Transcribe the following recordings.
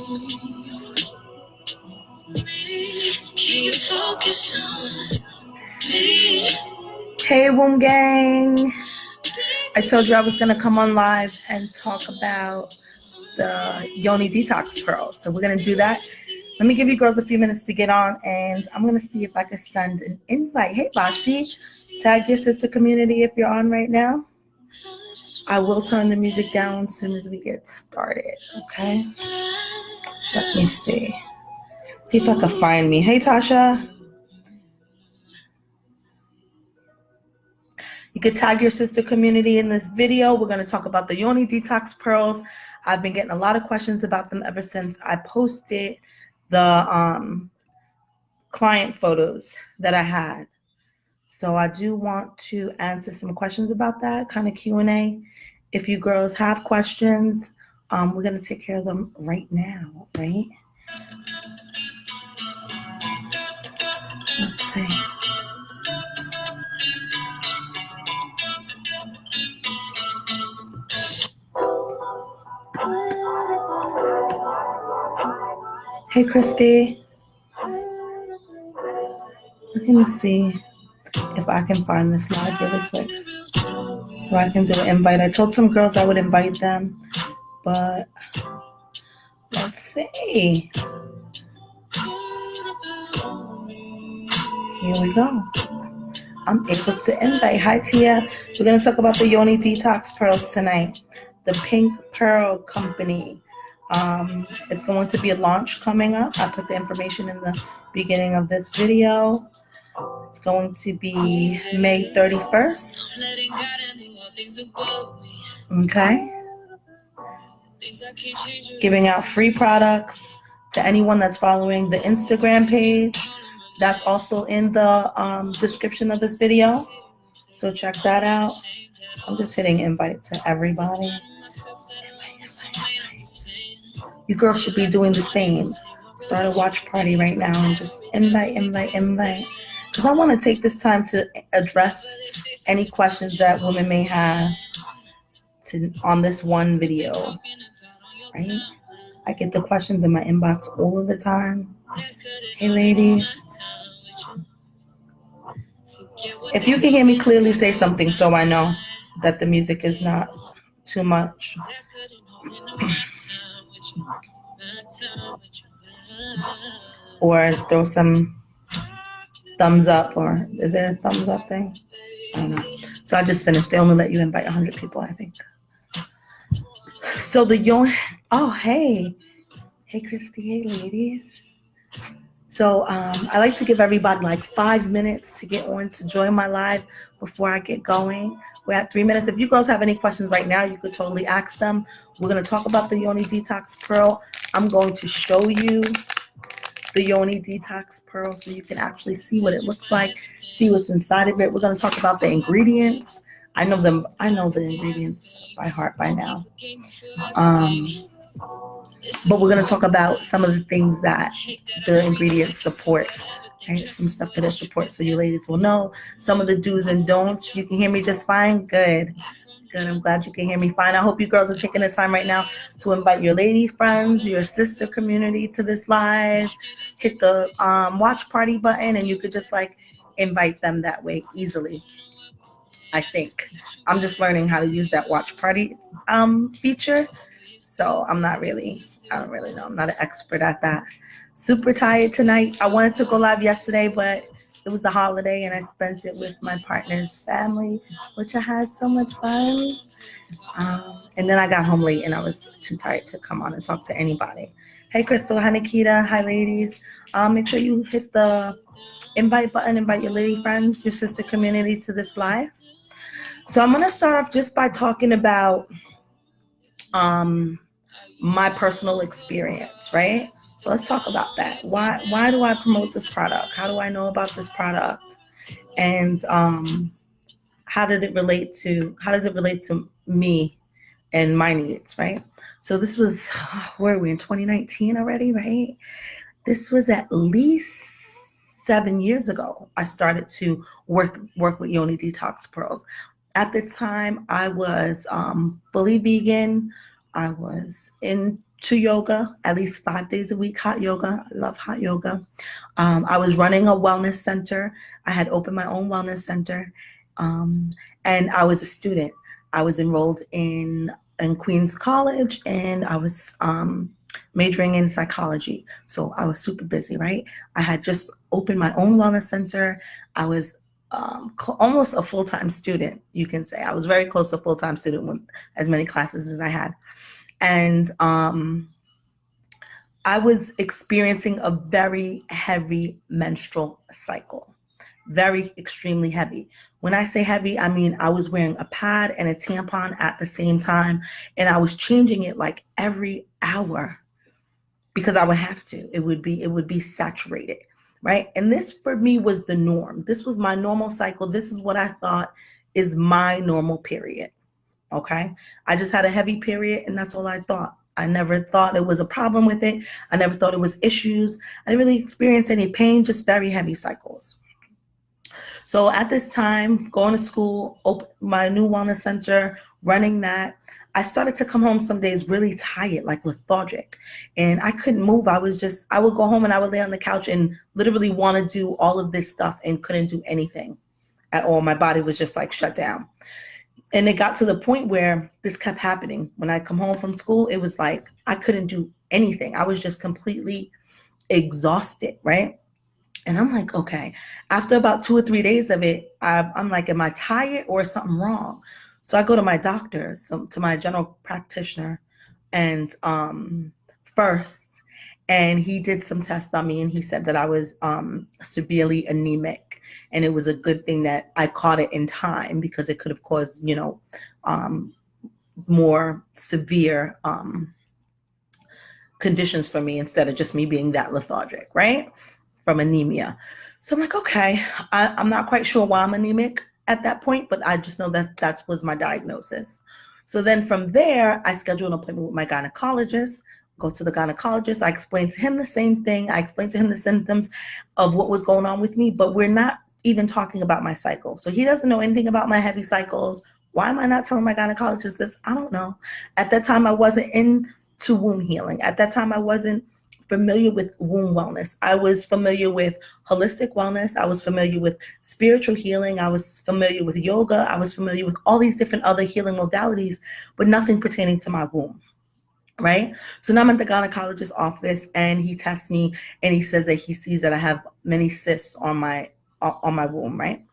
Can you focus on me? Hey, Womb Gang. I told you I was going to come on live and talk about the Yoni Detox pearls. So we're going to do that. Let me give you girls a few minutes to get on, and I'm going to see if I can send an invite. Hey, Vashti, tag your sister community if you're on right now. I will turn the music down as soon as we get started, okay? Let me see. See if I can find me. Hey, Tasha. You can tag your sister community in this video. We're going to talk about the Yoni Detox pearls. I've been getting a lot of questions about them ever since I posted the client photos that I had. So I do want to answer some questions about that, kind of Q&A. If you girls have questions, we're going to take care of them right now, right? Let's see. Hey, Christy. Let me see if I can find this live really quick so I can do an invite. I told some girls I would invite them, but let's see. Here we go. I'm able to invite. Hi, Tia. We're going to talk about the Yoni Detox pearls tonight. The Pink Pearl Company. It's going to be a launch coming up. I put the information in the beginning of this video. It's going to be May 31st. Okay. Giving out free products to anyone that's following the Instagram page. That's also in the description of this video. So check that out. I'm just hitting invite to everybody. You girls should be doing the same. Start a watch party right now and just invite. Because I want to take this time to address any questions that women may have on this one video. Right? I get the questions in my inbox all of the time. Hey, ladies. If you can hear me clearly, say something so I know that the music is not too much. Or throw some thumbs up, or is there a thumbs up thing? I don't know. So I just finished. They only let you invite 100 people, I think. So the Yoni, oh, hey, Christy, hey, ladies. So I like to give everybody like 5 minutes to get on to join my live before I get going. We're at 3 minutes. If you girls have any questions right now, you could totally ask them. We're going to talk about the Yoni Detox Pearl. I'm going to show you the Yoni Detox Pearl so you can actually see what it looks like, see what's inside of it. We're going to talk about the ingredients. I know the ingredients by heart by now. But we're going to talk about some of the things that the ingredients support, right? Some stuff that it supports so you ladies will know. Some of the do's and don'ts. You can hear me just fine? Good. I'm glad you can hear me fine. I hope you girls are taking this time right now to invite your lady friends, your sister community to this live. Hit the watch party button and you could just like invite them that way easily. I think. I'm just learning how to use that watch party feature. So I don't really know. I'm not an expert at that. Super tired tonight. I wanted to go live yesterday, but it was a holiday and I spent it with my partner's family, which I had so much fun. And then I got home late and I was too tired to come on and talk to anybody. Hey, Crystal. Hi, Nikita. Hi, ladies. Make sure you hit the invite button, invite your lady friends, your sister community to this live. So I'm going to start off just by talking about my personal experience, right? So let's talk about that. Why do I promote this product? How do I know about this product? And how does it relate to me and my needs, right? So this was, where are we in 2019 already, right? This was at least 7 years ago. I started to work with Yoni Detox Pearls. At the time, I was fully vegan. I was into to yoga at least 5 days a week. Hot yoga. I love hot yoga. I was running a wellness center. I had opened my own wellness center. And I was a student. I was enrolled in Queens College, and I was majoring in psychology. So I was super busy, right? I had just opened my own wellness center. I was almost a full-time student, you can say. I was very close to a full-time student with as many classes as I had. And I was experiencing a very heavy menstrual cycle. Very extremely heavy. When I say heavy, I mean I was wearing a pad and a tampon at the same time, and I was changing it like every hour because I would have to. It would be saturated, right? And this for me was the norm. This was my normal cycle. This is what I thought is my normal period. Okay? I just had a heavy period, and that's all I thought. I never thought it was a problem with it. I never thought it was issues. I didn't really experience any pain, just very heavy cycles. So at this time, going to school, my new wellness center, running that, I started to come home some days really tired, like lethargic, and I couldn't move. I would go home and I would lay on the couch and literally want to do all of this stuff and couldn't do anything at all. My body was just like shut down. And it got to the point where this kept happening. When I come home from school, it was like I couldn't do anything. I was just completely exhausted, right? And I'm like, okay, after about 2 or 3 days of it, I'm like, am I tired or is something wrong? So I go to my doctor, to my general practitioner, and first, and he did some tests on me, and he said that I was severely anemic, and it was a good thing that I caught it in time because it could have caused, more severe conditions for me instead of just me being that lethargic, right? From anemia. So I'm like, okay, I'm not quite sure why I'm anemic at that point, but I just know that was my diagnosis. So then from there, I scheduled an appointment with my gynecologist, go to the gynecologist. I explained to him the same thing. I explained to him the symptoms of what was going on with me, but we're not even talking about my cycle. So he doesn't know anything about my heavy cycles. Why am I not telling my gynecologist this? I don't know. At that time, I wasn't into womb healing. At that time, I wasn't familiar with womb wellness. I was familiar with holistic wellness. I was familiar with spiritual healing. I was familiar with yoga. I was familiar with all these different other healing modalities, but nothing pertaining to my womb, right? So now I'm at the gynecologist's office, and he tests me, and he says that he sees that I have many cysts on my womb, right?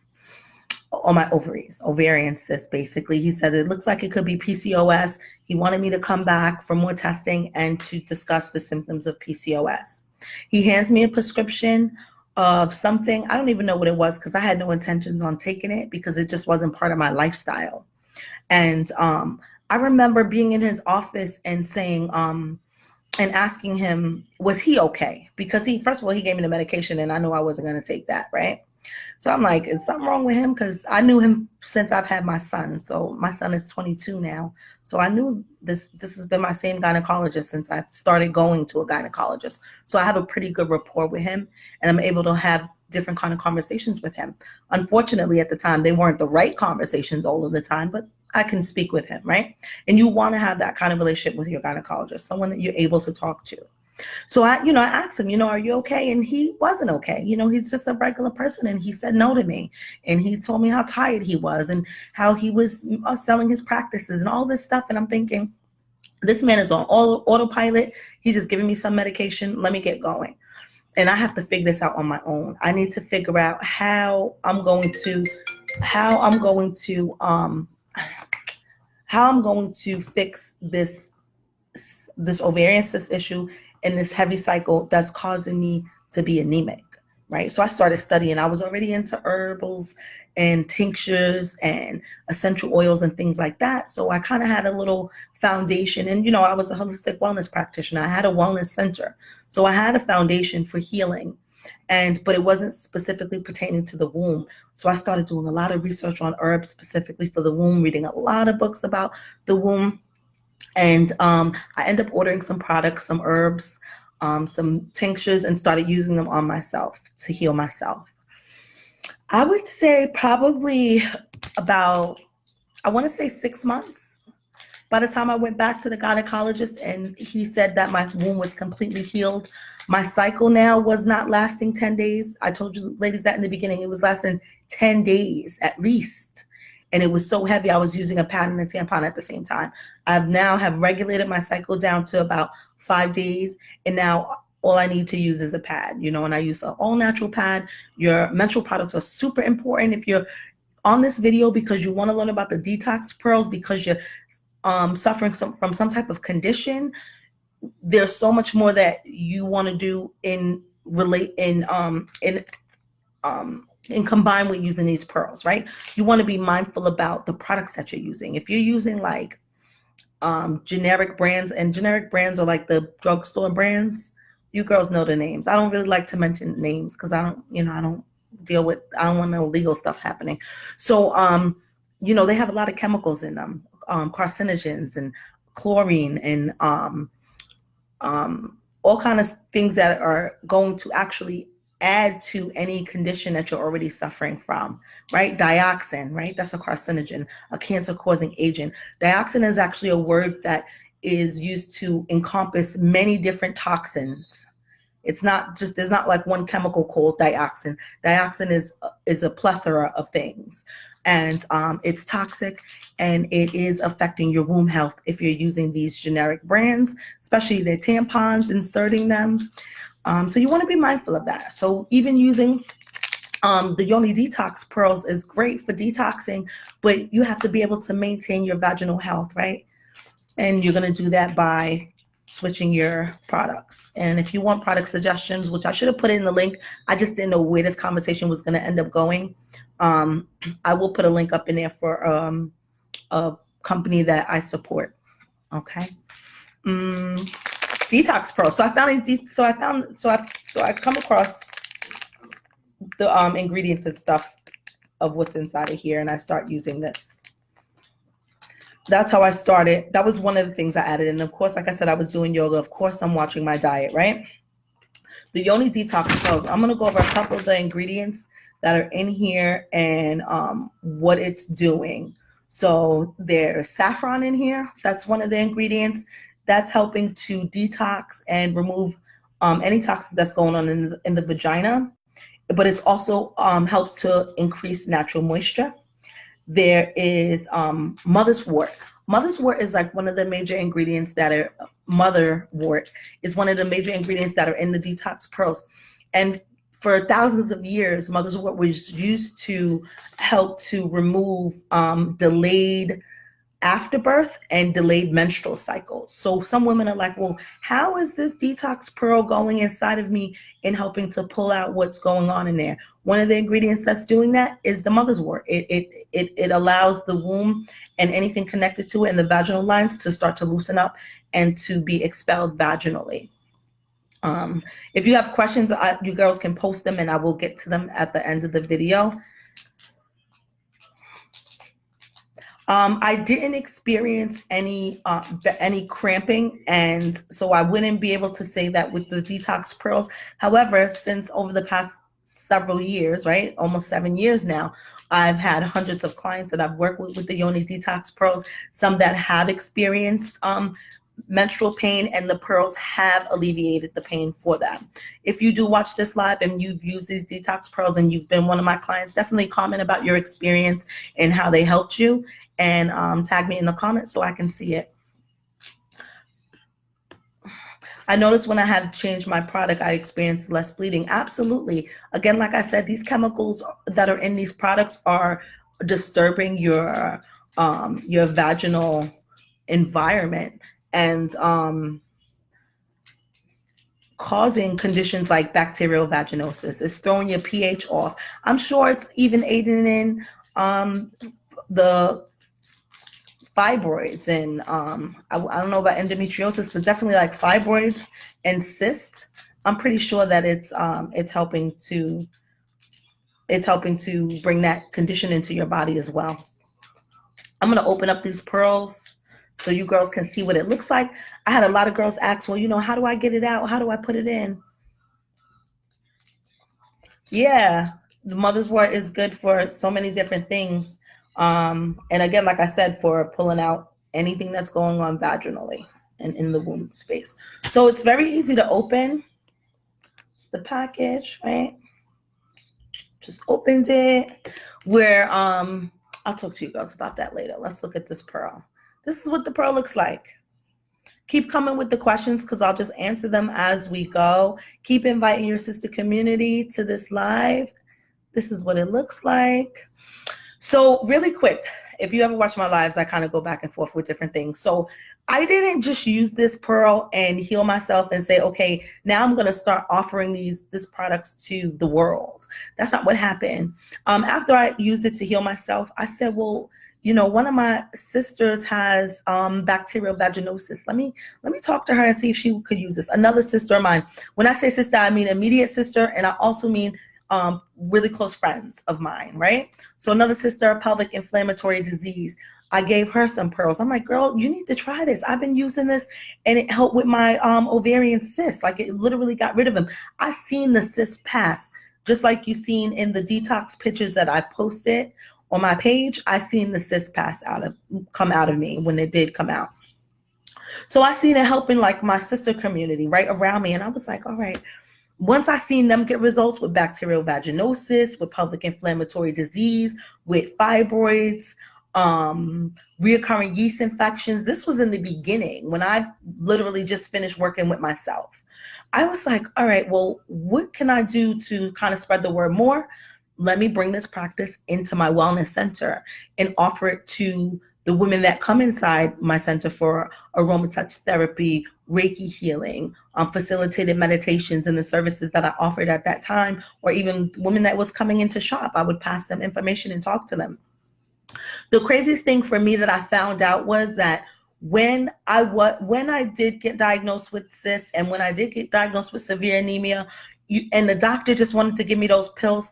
On my ovaries, ovarian cysts, basically. He said it looks like it could be PCOS. He wanted me to come back for more testing and to discuss the symptoms of PCOS. He hands me a prescription of something. I don't even know what it was because I had no intentions on taking it because it just wasn't part of my lifestyle. And I remember being in his office and saying, and asking him, was he okay? Because first of all, he gave me the medication and I knew I wasn't going to take that, right? So I'm like, is something wrong with him? Because I knew him since I've had my son. So my son is 22 now. So I knew this has been my same gynecologist since I started going to a gynecologist. So I have a pretty good rapport with him, and I'm able to have different kind of conversations with him. Unfortunately, at the time, they weren't the right conversations all of the time, but I can speak with him, right? And you want to have that kind of relationship with your gynecologist, someone that you're able to talk to. So I asked him, are you okay? And he wasn't okay. He's just a regular person. And he said no to me. And he told me how tired he was and how he was selling his practices and all this stuff. And I'm thinking, this man is on autopilot. He's just giving me some medication. Let me get going. And I have to figure this out on my own. I need to figure out how I'm going to fix this ovarian cyst issue and this heavy cycle that's causing me to be anemic, right? So I started studying. I was already into herbals and tinctures and essential oils and things like that. So I kind of had a little foundation. And, I was a holistic wellness practitioner. I had a wellness center. So I had a foundation for healing. But it wasn't specifically pertaining to the womb. So I started doing a lot of research on herbs specifically for the womb, reading a lot of books about the womb. And I ended up ordering some products, some herbs, some tinctures, and started using them on myself to heal myself. I would say probably about, I want to say 6 months. By the time I went back to the gynecologist and he said that my womb was completely healed, my cycle now was not lasting 10 days. I told you ladies that in the beginning, it was lasting 10 days at least. And it was so heavy, I was using a pad and a tampon at the same time. I've now have regulated my cycle down to about 5 days. And now all I need to use is a pad, you know, and I use an all natural pad. Your menstrual products are super important if you're on this video because you want to learn about the detox pearls, because you're suffering from some type of condition. There's so much more that you want to do in combine with using these pearls, right? You want to be mindful about the products that you're using. If you're using like generic brands, and generic brands are like the drugstore brands, you girls know the names. I don't really like to mention names because I don't want no legal stuff happening. So they have a lot of chemicals in them, carcinogens and chlorine and all kind of things that are going to actually add to any condition that you're already suffering from, right? Dioxin, right? That's a carcinogen, a cancer-causing agent. Dioxin is actually a word that is used to encompass many different toxins. It's not just, there's not like one chemical called dioxin. Dioxin is a plethora of things, and it's toxic, and it is affecting your womb health if you're using these generic brands, especially their tampons, inserting them. So you want to be mindful of that. So even using the Yoni Detox pearls is great for detoxing, but you have to be able to maintain your vaginal health, right? And you're going to do that by switching your products. And if you want product suggestions, which I should have put in the link, I just didn't know where this conversation was going to end up going. I will put a link up in there for a company that I support. Okay. Detox pearls. So I found these. So I come across the ingredients and stuff of what's inside of here, and I start using this. That's how I started. That was one of the things I added. And of course, like I said, I was doing yoga. Of course, I'm watching my diet, right? The Yoni Detox pearls. I'm going to go over a couple of the ingredients that are in here and what it's doing. So there's saffron in here. That's one of the ingredients. That's helping to detox and remove any toxin that's going on in the vagina. But it's also helps to increase natural moisture. There is motherwort. Motherwort is like one of the major ingredients that are, motherwort is one of the major ingredients that are in the detox pearls. And for thousands of years, motherwort was used to help to remove delayed afterbirth and delayed menstrual cycles. So some women are like, well, how is this detox pearl going inside of me and helping to pull out what's going on in there? One of the ingredients that's doing that is the motherwort. It allows the womb and anything connected to it and the vaginal lines to start to loosen up and to be expelled vaginally. If you have questions, you girls can post them and I will get to them at the end of the video. I didn't experience any cramping, and so I wouldn't be able to say that with the detox pearls. However, since over the past several years, right, almost 7 years now, I've had hundreds of clients that I've worked with the Yoni Detox pearls, some that have experienced menstrual pain, and the pearls have alleviated the pain for them. If you do watch this live and you've used these detox pearls and you've been one of my clients, definitely comment about your experience and how they helped you, and tag me in the comments so I can see it. I noticed when I had changed my product, I experienced less bleeding. Absolutely. Again, like I said, these chemicals that are in these products are disturbing your vaginal environment and causing conditions like bacterial vaginosis. It's throwing your pH off. I'm sure it's even aiding in the fibroids and I don't know about endometriosis, but definitely like fibroids and cysts. I'm pretty sure that it's helping to bring that condition into your body as well. I'm gonna open up these pearls so you girls can see what it looks like. I had a lot of girls ask, well, how do I get it out? How do I put it in? Yeah, the motherwort is good for so many different things. And again, like I said, for pulling out anything that's going on vaginally and in the womb space. So it's very easy to open. It's the package, right? Just opened it. Where I'll talk to you guys about that later. Let's look at this pearl. This is what the pearl looks like. Keep coming with the questions because I'll just answer them as we go. Keep inviting your sister community to this live. This is what it looks like. So really quick, if you ever watch my lives, I kind of go back and forth with different things. So I didn't just use this pearl and heal myself and say, okay, now I'm going to start offering these products to the world. That's not what happened. After I used it to heal myself, I said, well, you know, one of my sisters has bacterial vaginosis. Let me talk to her and see if she could use this. Another sister of mine. When I say sister, I mean immediate sister, and I also mean really close friends of mine, right? So another sister, pelvic inflammatory disease. I gave her some pearls. I'm like, girl, you need to try this. I've been using this and it helped with my ovarian cysts. Like it literally got rid of them. I seen the cysts pass, just like you seen in the detox pictures that I posted on my page. I seen the cysts come out of me when it did come out. So I seen it helping like my sister community right around me. And I was like, all right. Once I seen them get results with bacterial vaginosis, with pelvic inflammatory disease, with fibroids, reoccurring yeast infections. This was in the beginning when I literally just finished working with myself. I was like, all right, well, what can I do to kind of spread the word more? Let me bring this practice into my wellness center and offer it to the women that come inside my center for aromatouch therapy, Reiki healing, facilitated meditations and the services that I offered at that time, or even women that was coming into shop. I would pass them information and talk to them. The craziest thing for me that I found out was that when I did get diagnosed with cysts and when I did get diagnosed with severe anemia, and the doctor just wanted to give me those pills,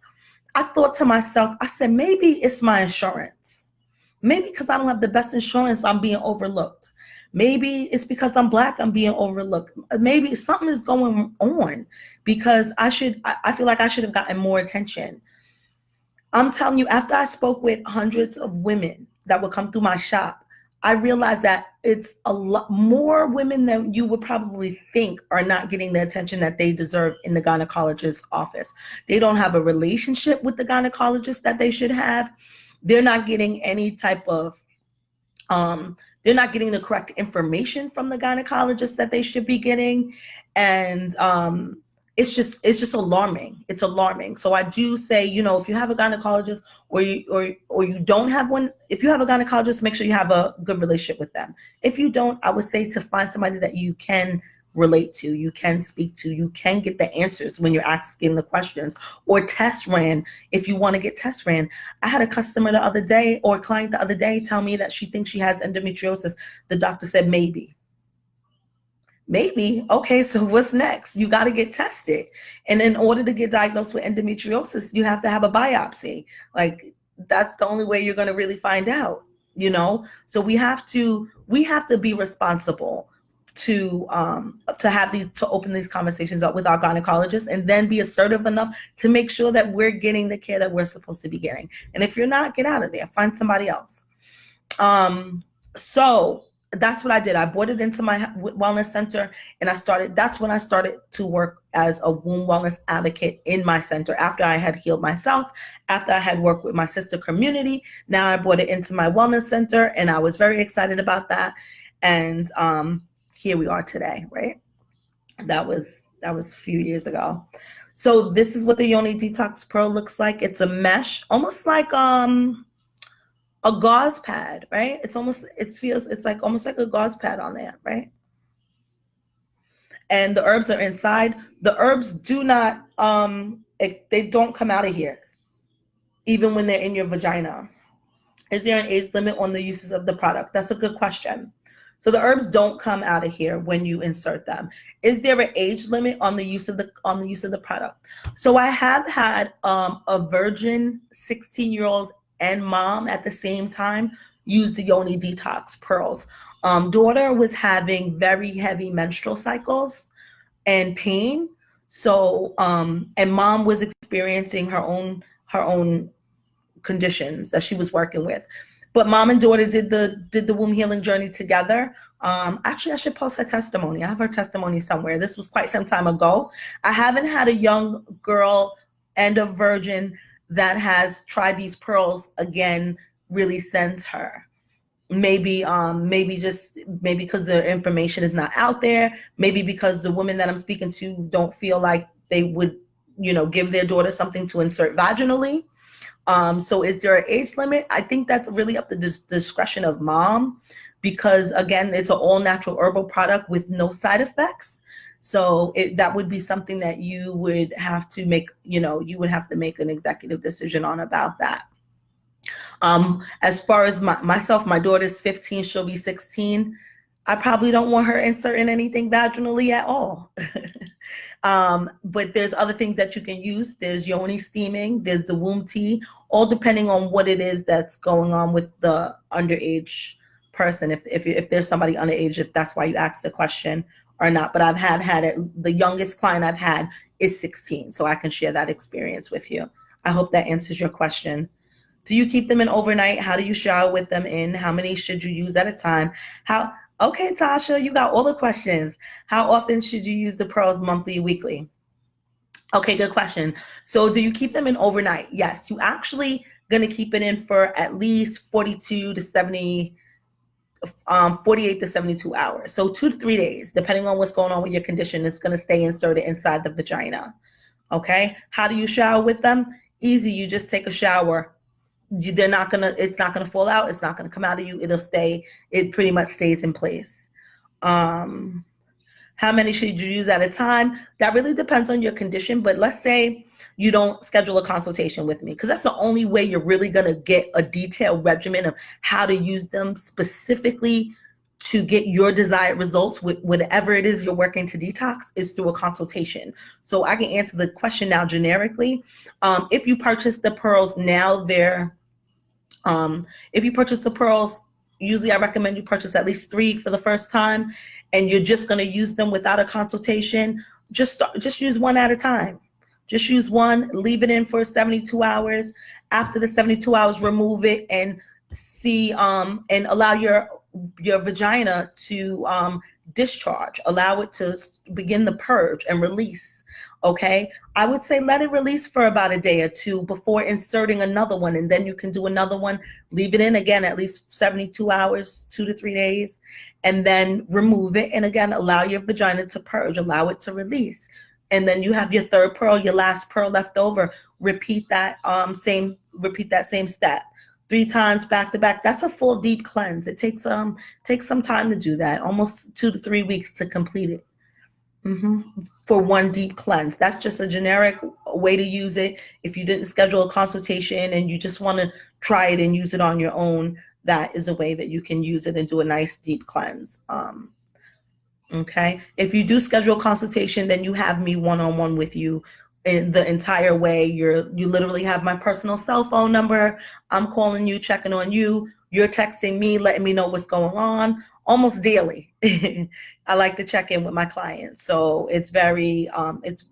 I thought to myself, I said, maybe it's my insurance. Maybe because I don't have the best insurance, I'm being overlooked. Maybe it's because I'm Black, I'm being overlooked. Maybe something is going on because I feel like I should have gotten more attention. I'm telling you, after I spoke with hundreds of women that would come through my shop, I realized that it's a lot more women than you would probably think are not getting the attention that they deserve in the gynecologist's office. They don't have a relationship with the gynecologist that they should have. They're not getting any type of, they're not getting the correct information from the gynecologist that they should be getting. And it's just alarming. It's alarming. So I do say, you know, if you have a gynecologist or you don't have one, if you have a gynecologist, make sure you have a good relationship with them. If you don't, I would say to find somebody that you can relate to, you can speak to, you can get the answers when you're asking the questions, or test ran if you want to get test ran. I had a customer the other day, or a client the other day, tell me that she thinks she has endometriosis. The doctor said maybe. Okay, so what's next? You got to get tested. And in order to get diagnosed with endometriosis, you have to have a biopsy. Like, that's the only way you're going to really find out, you know? So we have to be responsible to open these conversations up with our gynecologists, and then be assertive enough to make sure that we're getting the care that we're supposed to be getting. And if you're not, get out of there, find somebody else. So that's what I did. I brought it into my wellness center, and that's when I started to work as a womb wellness advocate in my center. After I had healed myself, after I had worked with my sister community, now I brought it into my wellness center, and I was very excited about that. And here we are today, right? That was a few years ago. So this is what the Yoni Detox Pearl looks like. It's a mesh, almost like a gauze pad, right? It's almost like a gauze pad on there, right? And the herbs are inside. The herbs do not, they don't come out of here, even when they're in your vagina. Is there an age limit on the uses of the product? That's a good question. So the herbs don't come out of here when you insert them. Is there an age limit on the use of the product? So I have had a virgin 16-year-old and mom at the same time use the Yoni Detox pearls. Daughter was having very heavy menstrual cycles and pain. So and mom was experiencing her own conditions that she was working with. But mom and daughter did the womb healing journey together. Actually, I should post her testimony. I have her testimony somewhere. This was quite some time ago. I haven't had a young girl and a virgin that has tried these pearls again really since her. Maybe because the information is not out there. Maybe because the women that I'm speaking to don't feel like they would, give their daughter something to insert vaginally. So is there an age limit? I think that's really up to the discretion of mom, because again, it's an all natural herbal product with no side effects. So that would be something that you would have to make, you would have to make an executive decision on about that. As far as myself, my daughter's 15, she'll be 16. I probably don't want her inserting anything vaginally at all. But there's other things that you can use. There's yoni steaming, there's the womb tea, all depending on what it is that's going on with the underage person. If there's somebody underage, if that's why you asked the question or not. But I've had it, the youngest client I've had is 16, so I can share that experience with you. I hope that answers your question. Do you keep them in overnight? How do you shower with them in? How many should you use at a time? Okay, Tasha, you got all the questions. How often should you use the pearls, monthly, weekly? Okay, good question. So do you keep them in overnight? Yes, you actually going to keep it in for at least 48 to 72 hours. So 2 to 3 days, depending on what's going on with your condition, it's going to stay inserted inside the vagina. Okay, how do you shower with them? Easy, you just take a shower. It's not gonna fall out. It's not gonna come out of you. It'll stay. It pretty much stays in place. How many should you use at a time? That really depends on your condition. But let's say you don't schedule a consultation with me, because that's the only way you're really gonna get a detailed regimen of how to use them specifically to get your desired results with whatever it is you're working to detox, is through a consultation. So I can answer the question now generically. If you purchase the pearls now, if you purchase the pearls, usually I recommend you purchase at least 3 for the first time, and you're just going to use them without a consultation. Just use one at a time. Just use one, leave it in for 72 hours. After the 72 hours, remove it and see, and allow your vagina to discharge. Allow it to begin the purge and release. Okay, I would say let it release for about a day or two before inserting another one, and then you can do another one. Leave it in again at least 72 hours, 2 to 3 days, and then remove it, and again allow your vagina to purge, allow it to release, and then you have your third pearl, your last pearl left over. Repeat that same step 3 times back to back. That's a full deep cleanse. It takes some time to do that, almost 2 to 3 weeks to complete it. For one deep cleanse. That's just a generic way to use it. If you didn't schedule a consultation and you just want to try it and use it on your own, that is a way that you can use it and do a nice deep cleanse. Okay. If you do schedule a consultation, then you have me one-on-one with you in the entire way. You literally have my personal cell phone number. I'm calling you, checking on you. You're texting me, letting me know what's going on almost daily. I like to check in with my clients. So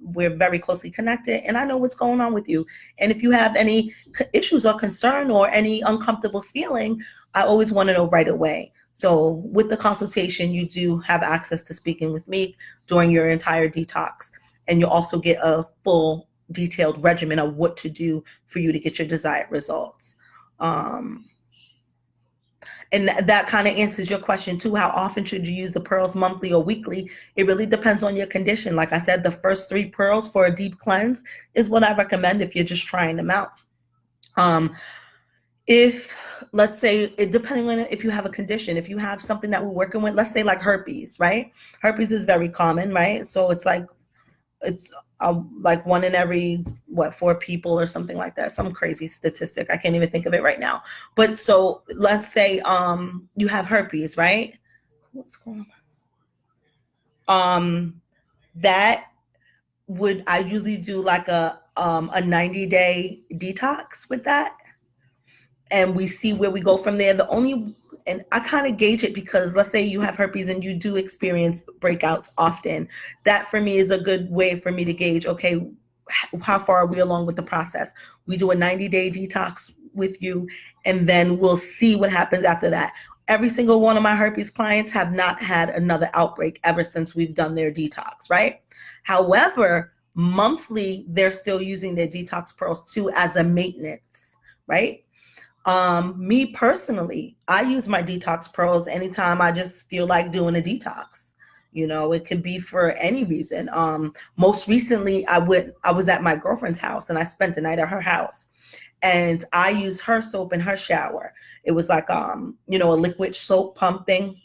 we're very closely connected, and I know what's going on with you. And if you have any issues or concern or any uncomfortable feeling, I always want to know right away. So with the consultation, you do have access to speaking with me during your entire detox. And you'll also get a full detailed regimen of what to do for you to get your desired results. And that kind of answers your question too. How often should you use the pearls, monthly or weekly? It really depends on your condition. Like I said, the first 3 pearls for a deep cleanse is what I recommend if you're just trying them out. If, let's say, depending on if you have a condition, if you have something that we're working with, let's say like herpes, right? Herpes is very common, right? So it's like 1 in every 4 people or something like that, some crazy statistic. I can't even think of it right now. But so let's say you have herpes, right? What's going on? I usually do like a 90-day detox with that, and we see where we go from there. And I kind of gauge it because let's say you have herpes and you do experience breakouts often. That for me is a good way for me to gauge, okay, how far are we along with the process? We do a 90-day detox with you, and then we'll see what happens after that. Every single one of my herpes clients have not had another outbreak ever since we've done their detox, right? However, monthly, they're still using their detox pearls too as a maintenance, right? Me personally, I use my detox pearls anytime I just feel like doing a detox. You know, it could be for any reason. Most recently, I was at my girlfriend's house and I spent the night at her house, and I used her soap in her shower. It was like, you know, a liquid soap pump thing.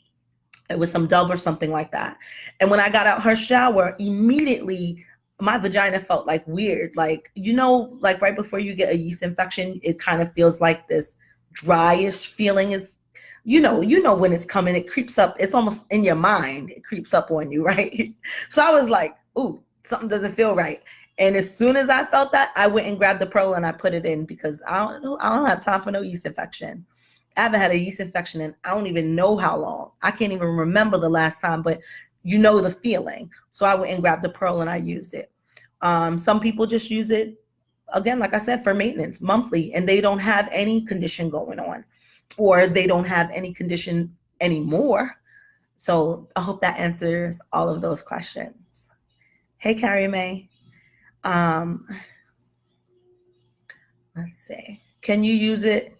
It was some Dove or something like that. And when I got out her shower, immediately my vagina felt like weird. Like, you know, like right before you get a yeast infection, it kind of feels like this dryish feeling is, you know when it's coming, it creeps up. It's almost in your mind. It creeps up on you, right? So I was like, ooh, something doesn't feel right. And as soon as I felt that, I went and grabbed the pearl and I put it in, because I don't have time for no yeast infection. I haven't had a yeast infection in I don't even know how long. I can't even remember the last time, but you know the feeling. So I went and grabbed the pearl and I used it. Some people just use it, again, like I said, for maintenance monthly, and they don't have any condition going on, or they don't have any condition anymore. So I hope that answers all of those questions. Hey, Carrie Mae. Let's see. Can you use it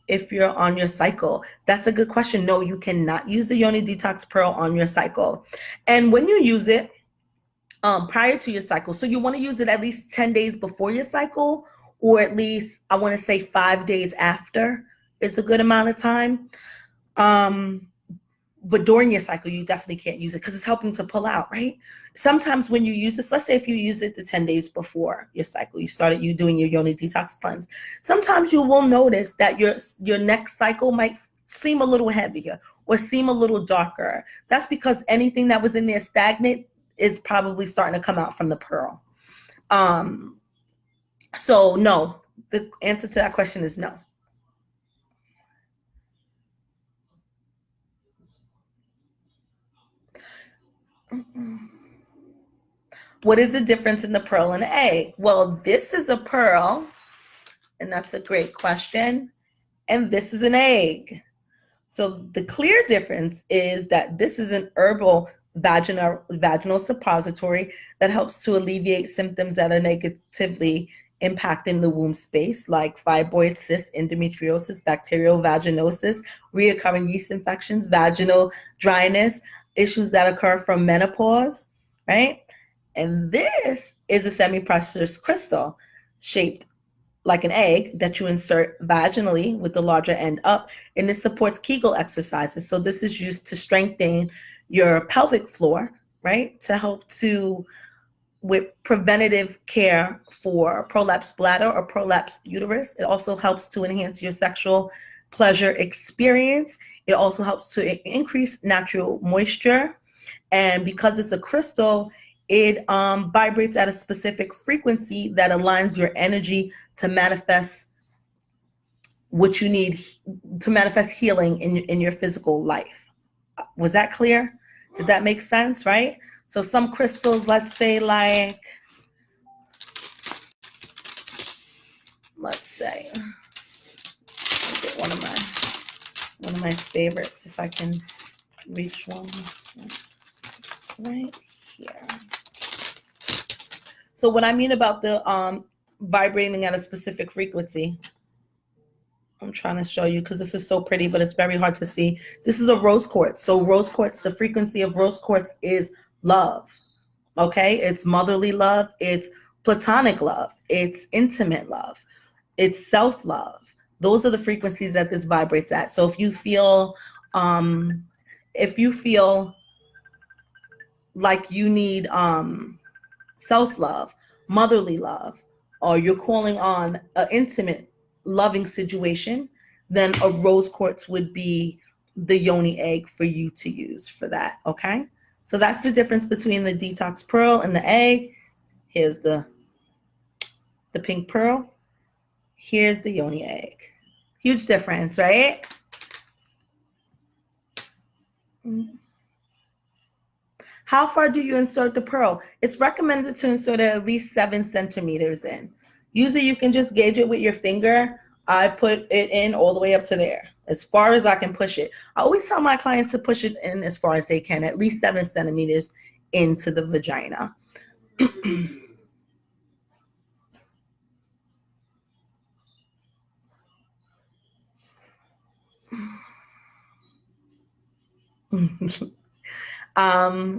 if you're on your cycle? That's a good question. No, you cannot use the Yoni Detox Pearl on your cycle. And when you use it prior to your cycle, so you want to use it at least 10 days before your cycle, or at least, I want to say 5 days after. It's a good amount of time. But during your cycle, you definitely can't use it because it's helping to pull out, right? Sometimes when you use this, let's say if you use it the 10 days before your cycle, you doing your Yoni Detox cleanse, sometimes you will notice that your next cycle might seem a little heavier or seem a little darker. That's because anything that was in there stagnant is probably starting to come out from the pearl. So no, the answer to that question is no. What is the difference in the pearl and the egg? Well, this is a pearl, and that's a great question. And this is an egg. So the clear difference is that this is an herbal vaginal suppository that helps to alleviate symptoms that are negatively impacting the womb space, like fibroids, cysts, endometriosis, bacterial vaginosis, recurring yeast infections, vaginal dryness, issues that occur from menopause, right? And this is a semi-precious crystal shaped like an egg that you insert vaginally with the larger end up, and it supports Kegel exercises. So this is used to strengthen your pelvic floor, right? To help with preventative care for prolapsed bladder or prolapsed uterus. It also helps to enhance your sexual pleasure experience. It also helps to increase natural moisture. And because it's a crystal, it vibrates at a specific frequency that aligns your energy to manifest what you need to manifest healing in your physical life. Was that clear? Did that make sense, right? So some crystals, let's say I'll get one of my favorites if I can reach one. Right here. So what I mean about the vibrating at a specific frequency, I'm trying to show you because this is so pretty, but it's very hard to see. This is a rose quartz. So rose quartz, the frequency of rose quartz is love. Okay, it's motherly love, it's platonic love, it's intimate love, it's self-love. Those are the frequencies that this vibrates at. So if you feel like you need self-love, motherly love, or you're calling on an intimate loving situation, then a rose quartz would be the yoni egg for you to use for that. Okay, so that's the difference between the detox pearl and the egg. Here's the pink pearl, here's the yoni egg. Huge difference, right? How far do you insert the pearl? It's recommended to insert it at least 7 centimeters in. Usually you can just gauge it with your finger. I put it in all the way up to there, as far as I can push it. I always tell my clients to push it in as far as they can, at least 7 centimeters into the vagina.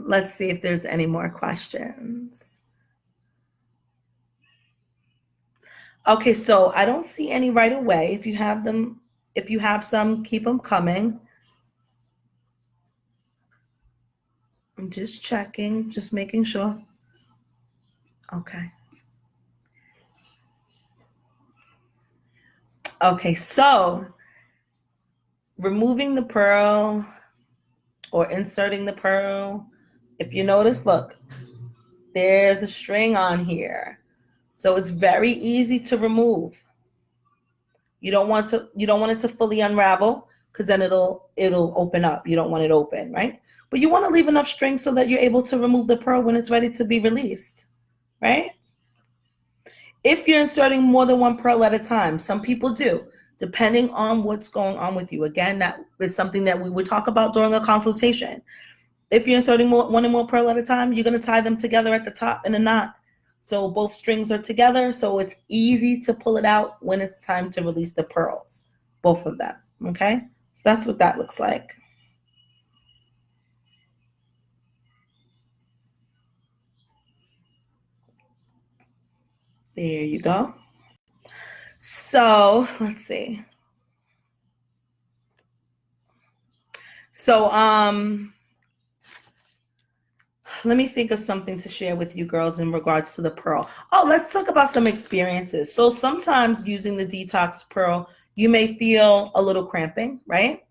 Let's see if there's any more questions. Okay, so I don't see any right away. If you have them, if you have some, keep them coming. I'm just checking, just making sure. Okay. Okay, so removing the pearl or inserting the pearl. If you notice, look, there's a string on here. So it's very easy to remove. You don't want it to fully unravel, because then it'll open up. You don't want it open, right? But you want to leave enough string so that you're able to remove the pearl when it's ready to be released, right? If you're inserting more than one pearl at a time, some people do, depending on what's going on with you. Again, that is something that we would talk about during a consultation. If you're inserting one and more pearl at a time, you're going to tie them together at the top in a knot. So both strings are together, so it's easy to pull it out when it's time to release the pearls, both of them, okay? So that's what that looks like. There you go. So let's see. So let me think of something to share with you girls in regards to the pearl. Oh, let's talk about some experiences. So sometimes using the detox pearl, you may feel a little cramping, right?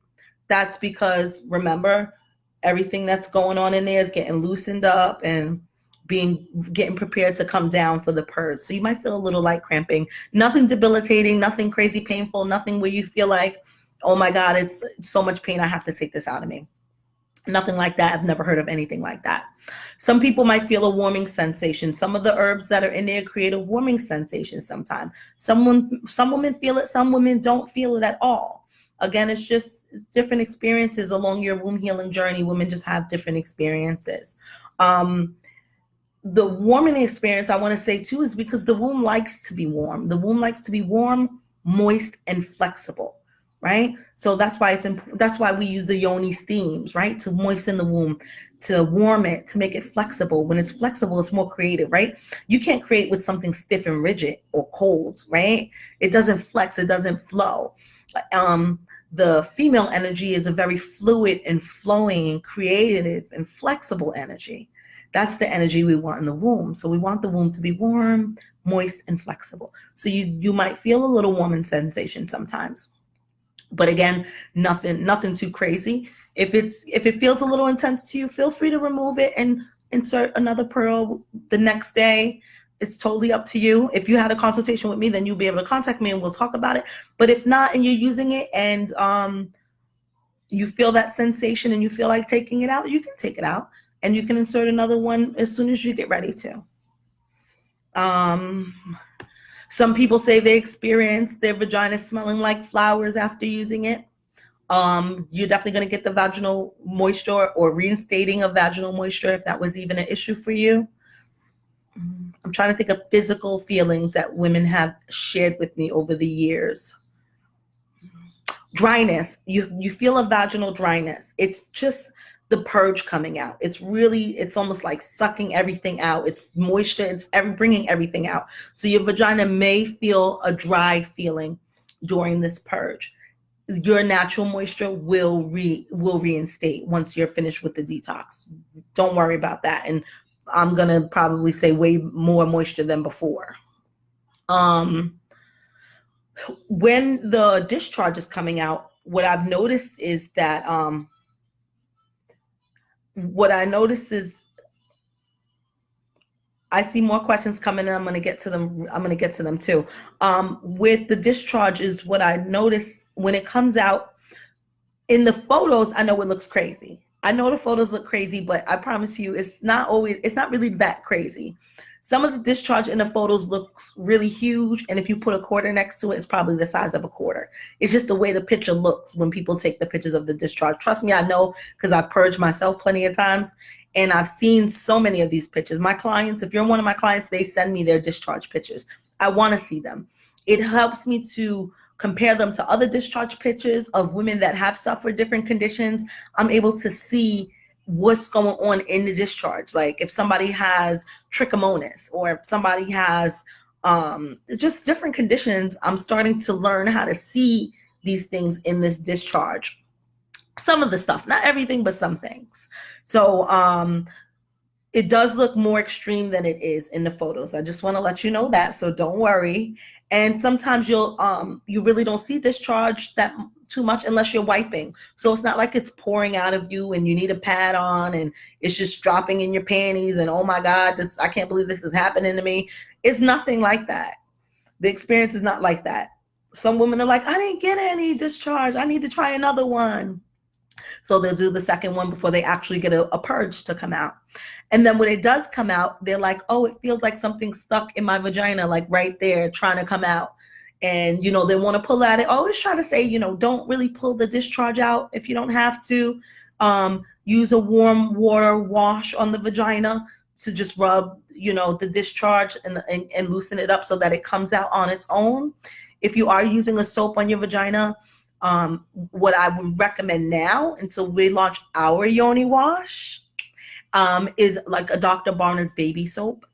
That's because, remember, everything that's going on in there is getting loosened up and getting prepared to come down for the purge. So you might feel a little light cramping. Nothing debilitating, nothing crazy painful, nothing where you feel like, oh my God, it's so much pain, I have to take this out of me. Nothing like that. I've never heard of anything like that. Some people might feel a warming sensation. Some of the herbs that are in there create a warming sensation sometimes. Some women feel it, some women don't feel it at all. Again, it's just different experiences along your womb healing journey. Women just have different experiences. The warming experience, I want to say too, is because the womb likes to be warm. The womb likes to be warm, moist, and flexible. Right? So that's why that's why we use the Yoni steams, right? To moisten the womb, to warm it, to make it flexible. When it's flexible, it's more creative, right? You can't create with something stiff and rigid or cold, right? It doesn't flex, it doesn't flow. The female energy is a very fluid and flowing and creative and flexible energy. That's the energy we want in the womb. So we want the womb to be warm, moist, and flexible. So you might feel a little warming sensation sometimes. But again, nothing too crazy. If it feels a little intense to you, feel free to remove it and insert another pearl the next day. It's totally up to you. If you had a consultation with me, then you'll be able to contact me and we'll talk about it. But if not, and you're using it and you feel that sensation and you feel like taking it out, you can take it out and you can insert another one as soon as you get ready to. Some people say they experience their vagina smelling like flowers after using it. You're definitely going to get the vaginal moisture or reinstating of vaginal moisture if that was even an issue for you. I'm trying to think of physical feelings that women have shared with me over the years. Dryness. You feel a vaginal dryness. It's just the purge coming out. It's almost like sucking everything out. It's moisture. It's bringing everything out. So your vagina may feel a dry feeling during this purge. Your natural moisture will reinstate once you're finished with the detox. Don't worry about that. And I'm gonna probably say way more moisture than before. When the discharge is coming out, what I've noticed is that I see more questions coming and I'm going to get to them too. With the discharge is what I notice when it comes out in the photos. I know it looks crazy. I know the photos look crazy, but I promise you it's not really that crazy. Some of the discharge in the photos looks really huge, and if you put a quarter next to it, it's probably the size of a quarter. It's just the way the picture looks when people take the pictures of the discharge. Trust me, I know, because I've purged myself plenty of times, and I've seen so many of these pictures. My clients, if you're one of my clients, they send me their discharge pictures. I want to see them. It helps me to compare them to other discharge pictures of women that have suffered different conditions. I'm able to see what's going on in the discharge. Like if somebody has trichomoniasis, or if somebody has just different conditions, I'm starting to learn how to see these things in this discharge. Some of the stuff, not everything, but some things. So it does look more extreme than it is in the photos. I just want to let you know that, so don't worry. And sometimes you really don't see discharge that too much unless you're wiping. So it's not like it's pouring out of you and you need a pad on and it's just dropping in your panties and oh my God, I can't believe this is happening to me. It's nothing like that. The experience is not like that. Some women are like, I didn't get any discharge. I need to try another one. So they'll do the second one before they actually get a purge to come out. And then when it does come out, they're like, oh, it feels like something stuck in my vagina, like right there trying to come out. And, they want to pull at it. I always try to say, don't really pull the discharge out if you don't have to. Use a warm water wash on the vagina to just rub, the discharge and loosen it up so that it comes out on its own. If you are using a soap on your vagina, what I would recommend now until we launch our Yoni wash is like a Dr. Barner's baby soap.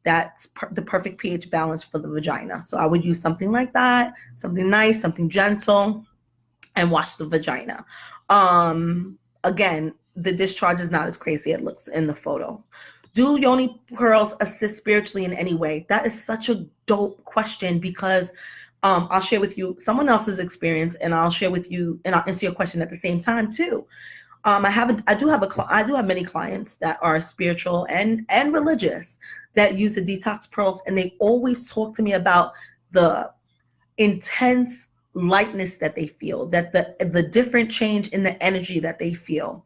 That's the perfect pH balance for the vagina. So I would use something like that, something nice, something gentle, and wash the vagina. Again, the discharge is not as crazy as it looks in the photo. Do yoni pearls assist spiritually in any way? That is such a dope question, because I'll share with you someone else's experience, and I'll share with you, and I'll answer your question at the same time too. I do have many clients that are spiritual and religious that use the detox pearls, and they always talk to me about the intense lightness that they feel, that the different change in the energy that they feel.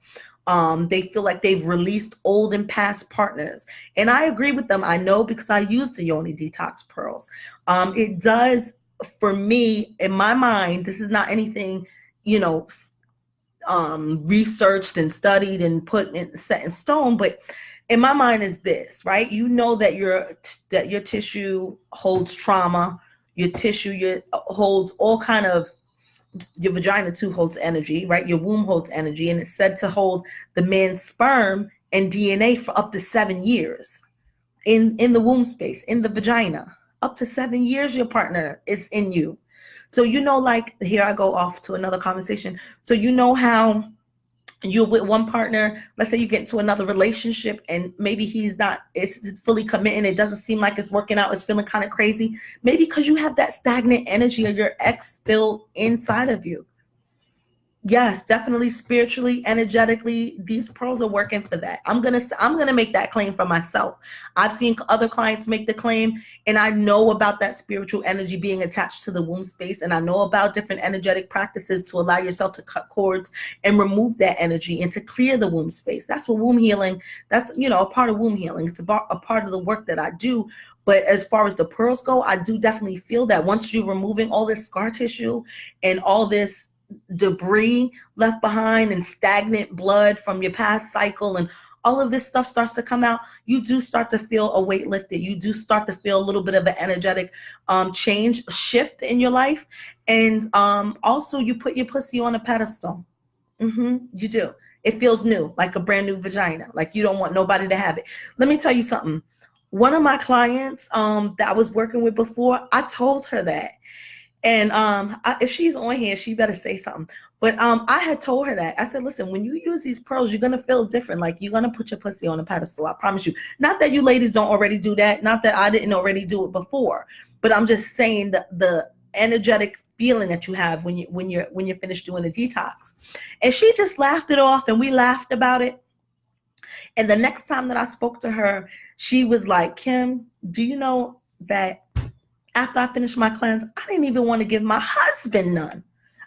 They feel like they've released old and past partners, and I agree with them. I know, because I use the Yoni Detox pearls. It does. For me, in my mind, this is not anything, researched and studied and set in stone, but in my mind is this, right? That your tissue holds trauma, your tissue holds all kind of, your vagina too holds energy, right? Your womb holds energy, and it's said to hold the man's sperm and DNA for up to 7 years in the womb space, in the vagina. Up to 7 years your partner is in you. So like, here I go off to another conversation. So how you're with one partner, let's say you get into another relationship and maybe it's fully committed, it doesn't seem like it's working out, it's feeling kind of crazy, maybe because you have that stagnant energy of your ex still inside of you. Yes, definitely spiritually, energetically, these pearls are working for that. I'm gonna make that claim for myself. I've seen other clients make the claim, and I know about that spiritual energy being attached to the womb space, and I know about different energetic practices to allow yourself to cut cords and remove that energy and to clear the womb space. That's what womb healing. That's a part of womb healing. It's about a part of the work that I do. But as far as the pearls go, I do definitely feel that once you're removing all this scar tissue and all this debris left behind and stagnant blood from your past cycle and all of this stuff starts to come out, you do start to feel a weight lifted. You do start to feel a little bit of an energetic shift in your life. And also you put your pussy on a pedestal. You do. It feels new, like a brand new vagina, like you don't want nobody to have it. Let me tell you something. One of my clients that I was working with before, I told her that. And if she's on here, she better say something. But I had told her that. I said, listen, when you use these pearls, you're going to feel different. Like, you're going to put your pussy on a pedestal. I promise you. Not that you ladies don't already do that. Not that I didn't already do it before. But I'm just saying that the energetic feeling that you have when you're finished doing the detox. And she just laughed it off, and we laughed about it. And the next time that I spoke to her, she was like, Kim, do you know that after I finished my cleanse, I didn't even want to give my husband none.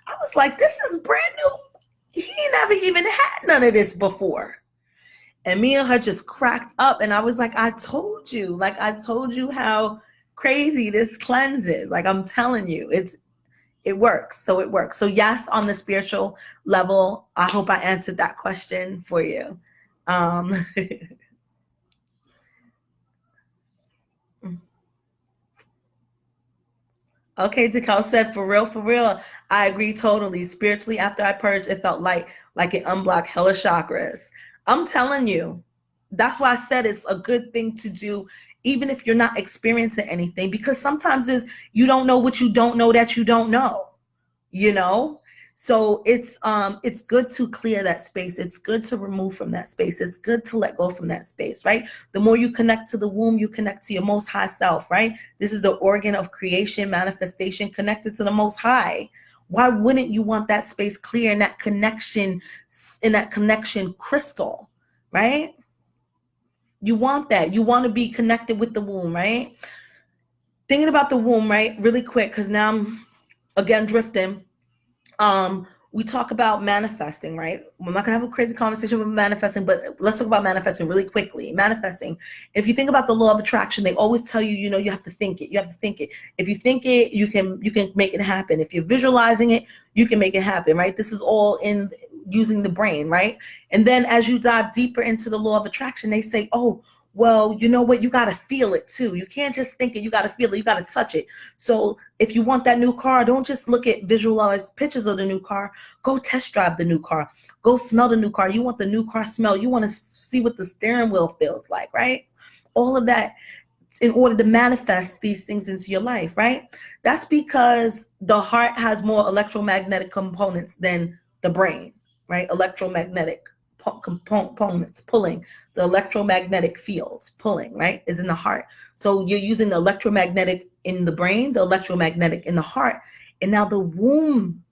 I was like, this is brand new. He never even had none of this before. And me and her just cracked up. And I was like, I told you how crazy this cleanse is. Like, I'm telling you, it works. So it works. So yes, on the spiritual level, I hope I answered that question for you. Okay, Decal said, for real, I agree totally. Spiritually, after I purged, it felt like it unblocked hella chakras. I'm telling you, that's why I said it's a good thing to do, even if you're not experiencing anything, because sometimes you don't know what you don't know that you don't know, you know? So it's good to clear that space. It's good to remove from that space. It's good to let go from that space, right? The more you connect to the womb, you connect to your most high self, right? This is the organ of creation, manifestation, connected to the most high. Why wouldn't you want that space clear in that connection crystal, right? You want that. You want to be connected with the womb, right? Thinking about the womb, right? Really quick, because now I'm again drifting. We talk about manifesting, right? We're not gonna have a crazy conversation about manifesting, but let's talk about manifesting really quickly. Manifesting. If you think about the law of attraction, they always tell you, you have to think it. You have to think it. If you think it, you can make it happen. If you're visualizing it, you can make it happen, right? This is all in using the brain, right? And then as you dive deeper into the law of attraction, they say, oh, well, you know what? You got to feel it too. You can't just think it. You got to feel it. You got to touch it. So if you want that new car, don't just look at visualize pictures of the new car. Go test drive the new car. Go smell the new car. You want the new car smell. You want to see what the steering wheel feels like, right? All of that in order to manifest these things into your life, right? That's because the heart has more electromagnetic components than the brain, right? Electromagnetic components pulling. The electromagnetic fields pulling, right, is in the heart. So you're using the electromagnetic in the brain, the electromagnetic in the heart, and now the womb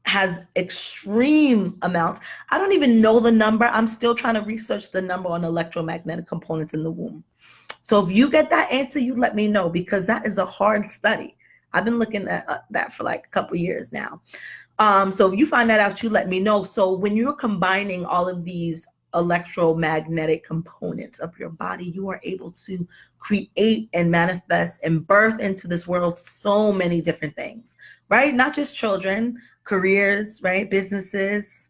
has extreme amounts. I don't even know the number. I'm still trying to research the number on electromagnetic components in the womb. So if you get that answer, you let me know, because that is a hard study. I've been looking at that for like a couple of years now. So if you find that out, you let me know. So when you're combining all of these electromagnetic components of your body, you are able to create and manifest and birth into this world so many different things, right? Not just children, careers, right? Businesses,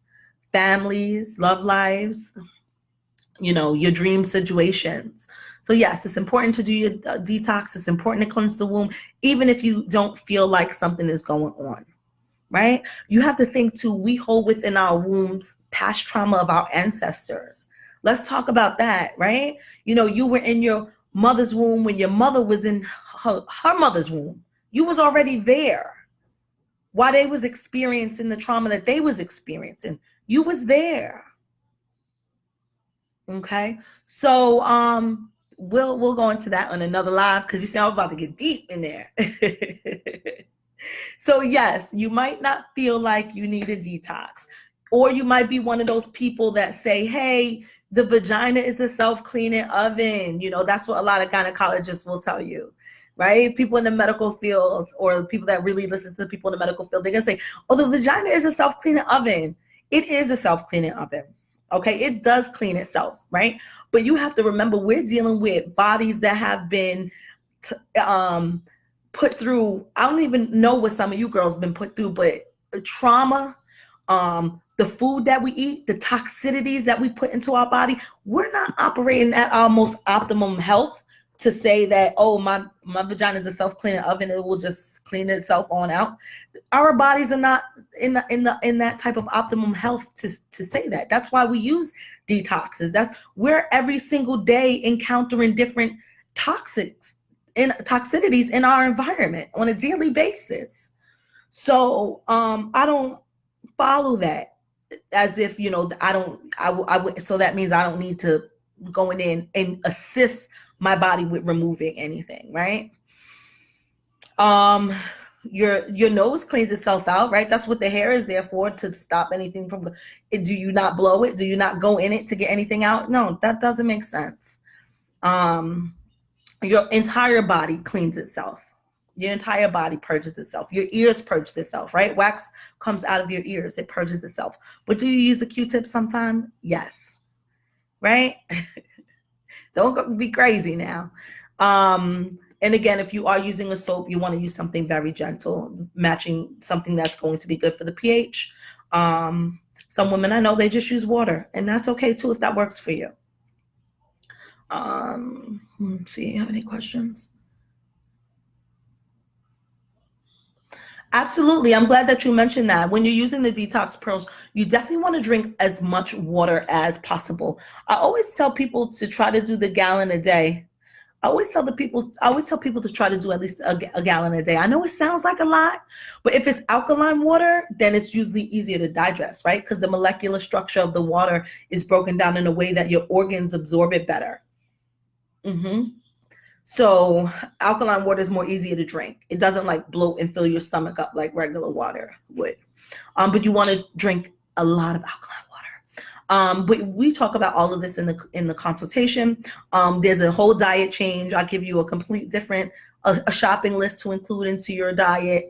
families, love lives, your dream situations. So yes, it's important to do your detox. It's important to cleanse the womb, even if you don't feel like something is going on. Right? You have to think too, we hold within our wombs past trauma of our ancestors. Let's talk about that, right? You were in your mother's womb when your mother was in her mother's womb. You was already there while they was experiencing the trauma that they was experiencing. You was there. Okay? So we'll go into that on another live, because you see I'm about to get deep in there. So yes, you might not feel like you need a detox, or you might be one of those people that say, hey, the vagina is a self-cleaning oven. That's what a lot of gynecologists will tell you, right? People in the medical field, or people that really listen to the people in the medical field, they're going to say, oh, the vagina is a self-cleaning oven. It is a self-cleaning oven. Okay, it does clean itself, right? But you have to remember, we're dealing with bodies that have been put through, I don't even know what some of you girls been put through, but trauma, the food that we eat, the toxicities that we put into our body, we're not operating at our most optimum health to say that, oh, my vagina is a self-cleaning oven, it will just clean itself on out. Our bodies are not in that type of optimum health to say that. That's why we use detoxes. We're every single day encountering different toxicities in our environment on a daily basis. So I don't follow that as if, I would, so that means I don't need to go in and assist my body with removing anything, right? Your nose cleans itself out, right? That's what the hair is there for, to stop anything from, do you not blow it? Do you not go in it to get anything out? No, that doesn't make sense. Your entire body cleans itself. Your entire body purges itself. Your ears purge itself, right? Wax comes out of your ears. It purges itself. But do you use a Q-tip sometime? Yes. right? Don't be crazy now. And again, if you are using a soap, you want to use something very gentle, matching something that's going to be good for the pH. Some women I know, they just use water, and that's okay too if that works for you. Let's see, you have any questions? Absolutely. I'm glad that you mentioned that. When you're using the detox pearls, you definitely want to drink as much water as possible. I always tell people to try to do the gallon a day. I always tell people to try to do at least a gallon a day. I know it sounds like a lot, but if it's alkaline water, then it's usually easier to digest, right? Because the molecular structure of the water is broken down in a way that your organs absorb it better. So alkaline water is more easier to drink. It doesn't like bloat and fill your stomach up like regular water would. But you want to drink a lot of alkaline water. But we talk about all of this in the consultation. There's a whole diet change. I'll give you a complete different a shopping list to include into your diet,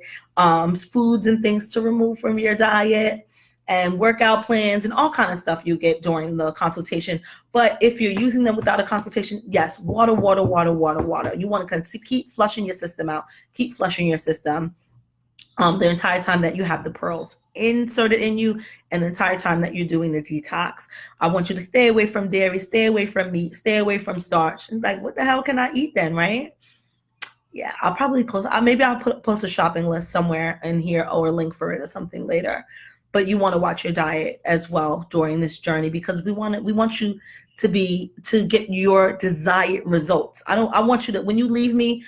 foods and things to remove from your diet, and workout plans and all kind of stuff you get during the consultation. But if you're using them without a consultation, yes, water. You want to keep flushing your system out, keep flushing your system the entire time that you have the pearls inserted in you and the entire time that you're doing the detox. I want you to stay away from dairy, stay away from meat, stay away from starch. It's like, what the hell can I eat then, right? Yeah, I'll probably post, maybe I'll post a shopping list somewhere in here or a link for it or something later. But you want to watch your diet as well during this journey, because we want you to get your desired results. I want you to, when you leave me,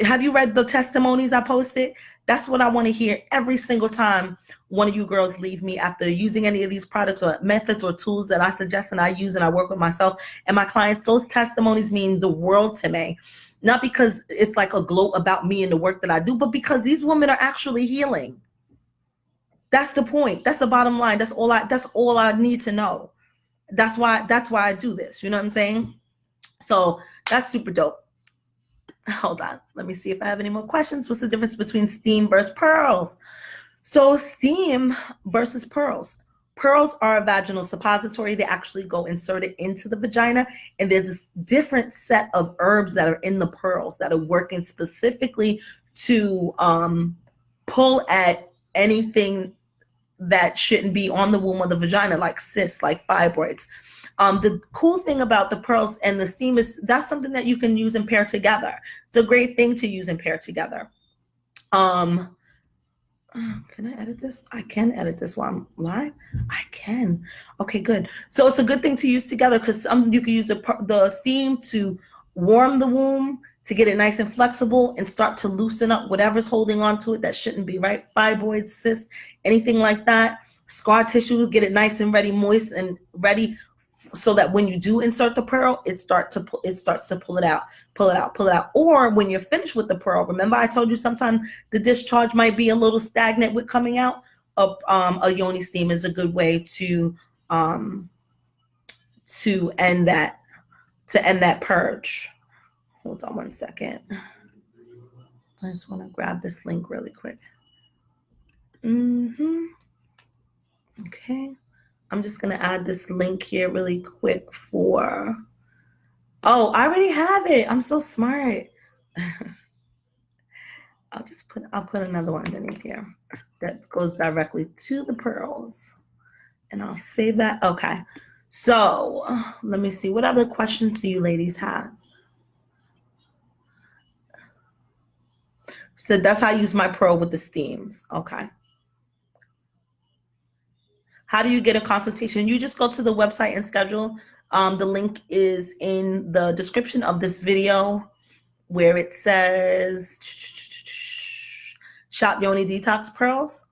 have you read the testimonies I posted? That's what I want to hear every single time one of you girls leave me after using any of these products or methods or tools that I suggest and I use and I work with myself and my clients. Those testimonies mean the world to me. Not because it's like a gloat about me and the work that I do, but because these women are actually healing. That's the point. That's the bottom line. That's all I need to know. That's why I do this. You know what I'm saying? So that's super dope. Hold on. Let me see if I have any more questions. What's the difference between steam versus pearls? So steam versus pearls. Pearls are a vaginal suppository. They actually go inserted into the vagina. And there's this different set of herbs that are in the pearls that are working specifically to pull at anything that shouldn't be on the womb or the vagina, like cysts, like fibroids. The cool thing about the pearls and the steam is that's something that you can use and pair together. It's a great thing to use and pair together. Can I edit this? I can edit this while I'm live. I can. Okay, good. So it's a good thing to use together because you can use the steam to warm the womb, to get it nice and flexible and start to loosen up whatever's holding on to it that shouldn't be, right? Fibroids, cysts, anything like that. Scar tissue, get it nice and ready, moist and ready, so that when you do insert the pearl, it starts to pull it out. Or when you're finished with the pearl, remember I told you sometimes the discharge might be a little stagnant with coming out. A Yoni steam is a good way to end that purge. Hold on one second. I just want to grab this link really quick. Okay. I'm just going to add this link here really quick for, oh, I already have it. I'm so smart. I'll put another one underneath here that goes directly to the pearls. And I'll save that. Okay. So let me see. What other questions do you ladies have? So that's how I use my pearl with the steams. Okay. How do you get a consultation? You just go to the website and schedule. The link is in the description of this video where it says Shop Yoni Detox Pearls.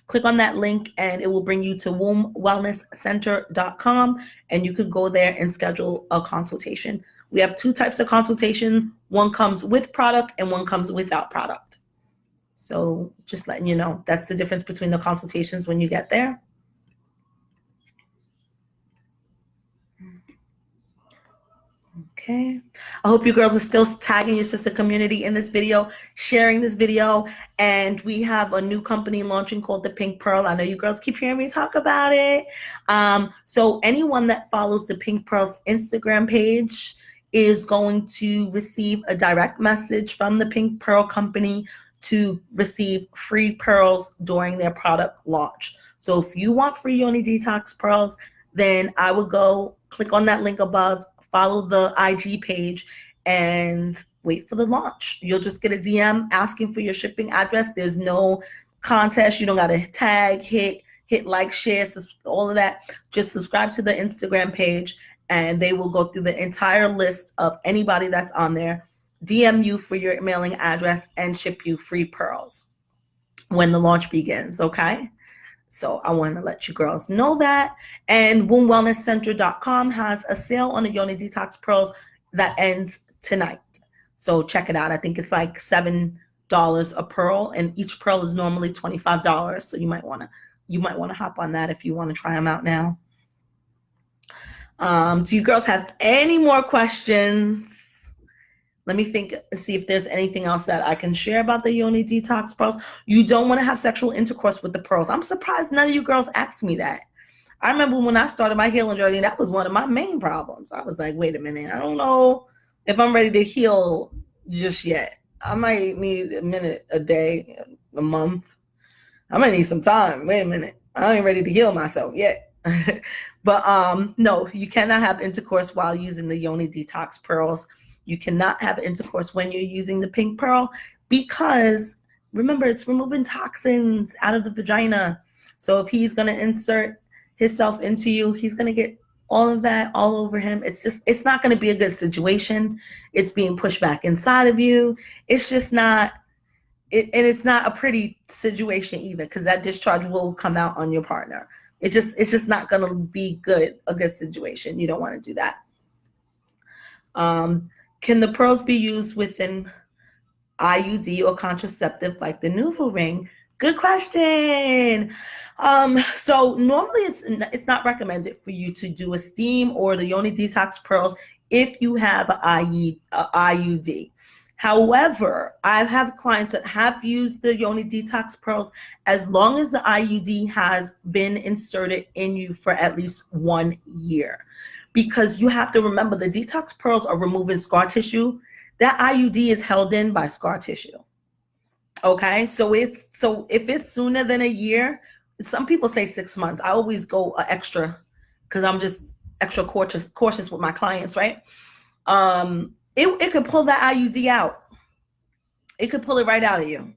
Click on that link and it will bring you to wombwellnesscenter.com and you could go there and schedule a consultation. We have two types of consultation. One comes with product and one comes without product. So just letting you know, that's the difference between the consultations when you get there. Okay. I hope you girls are still tagging your sister community in this video, sharing this video. And we have a new company launching called the Pink Pearl. I know you girls keep hearing me talk about it. So anyone that follows the Pink Pearl's Instagram page is going to receive a direct message from the Pink Pearl company to receive free pearls during their product launch. So if you want free Yoni Detox pearls, then I would go click on that link above, follow the IG page, and wait for the launch. You'll just get a DM asking for your shipping address. There's no contest. You don't got to tag, hit like, share, all of that. Just subscribe to the Instagram page, and they will go through the entire list of anybody that's on there, DM you for your mailing address, and ship you free pearls when the launch begins, okay? So I want to let you girls know that. And wombwellnesscenter.com has a sale on the Yoni Detox pearls that ends tonight. So check it out. I think it's like $7 a pearl, and each pearl is normally $25. So you might want to hop on that if you want to try them out now. Do you girls have any more questions? Let me see if there's anything else that I can share about the Yoni Detox pearls. You don't want to have sexual intercourse with the pearls. I'm surprised none of you girls asked me that. I remember when I started my healing journey, that was one of my main problems. I was like, wait a minute, I don't know if I'm ready to heal just yet. I might need a minute, a day, a month. I might need some time. Wait a minute, I ain't ready to heal myself yet. But no, you cannot have intercourse while using the Yoni Detox pearls. You cannot have intercourse when you're using the Pink Pearl because, remember, it's removing toxins out of the vagina. So if he's going to insert himself into you, he's going to get all of that all over him. It's not going to be a good situation. It's being pushed back inside of you. It's just not, and it's not a pretty situation either, because that discharge will come out on your partner. It's just not going to be a good situation. You don't want to do that. Can the pearls be used with an IUD or contraceptive like the Nuvo ring? Good question. So normally it's not recommended for you to do a steam or the Yoni Detox pearls if you have an IUD. However, I have clients that have used the Yoni Detox pearls as long as the IUD has been inserted in you for at least 1 year. Because you have to remember, the detox pearls are removing scar tissue. That IUD is held in by scar tissue. Okay, so if it's sooner than a year, some people say 6 months. I always go extra because I'm just extra cautious with my clients, right? It could pull that IUD out. It could pull it right out of you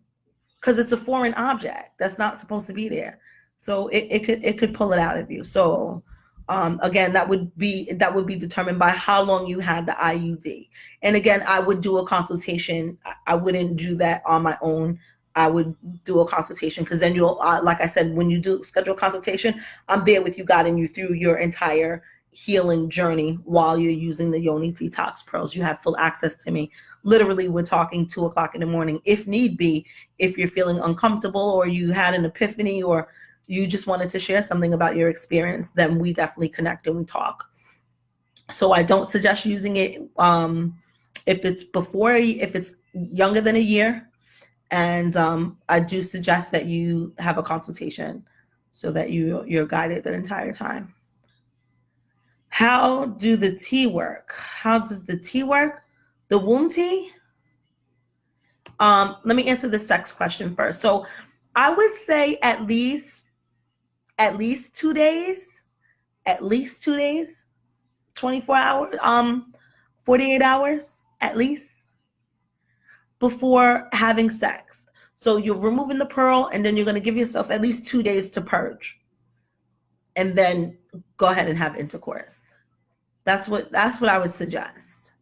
because it's a foreign object that's not supposed to be there. So it could pull it out of you. So again, that would be determined by how long you had the IUD. And again, I would do a consultation. I wouldn't do that on my own. I would do a consultation because then you'll, like I said, when you do schedule a consultation, I'm there with you, guiding you through your entire healing journey while you're using the Yoni Detox pearls. You have full access to me. Literally, we're talking 2 o'clock in the morning, if need be, if you're feeling uncomfortable or you had an epiphany or you just wanted to share something about your experience, then we definitely connect and we talk. So I don't suggest using it if it's younger than a year. And I do suggest that you have a consultation so that you're guided the entire time. How do the tea work? How does the tea work? The womb tea? Let me answer the sex question first. So I would say at least 2 days, 24 hours, 48 hours at least before having sex. So you're removing the pearl and then you're going to give yourself at least 2 days to purge and then go ahead and have intercourse. That's what I would suggest.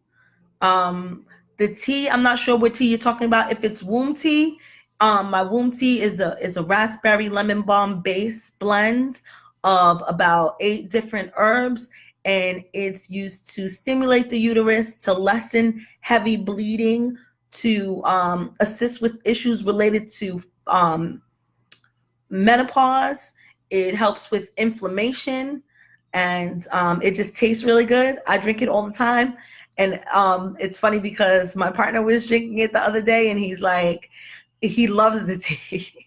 The tea, I'm not sure what tea you're talking about. If it's womb tea, my womb tea is a raspberry lemon balm base blend of about 8 different herbs, and it's used to stimulate the uterus, to lessen heavy bleeding, to assist with issues related to menopause. It helps with inflammation, and it just tastes really good. I drink it all the time, And it's funny because my partner was drinking it the other day, and he's like, he loves the tea.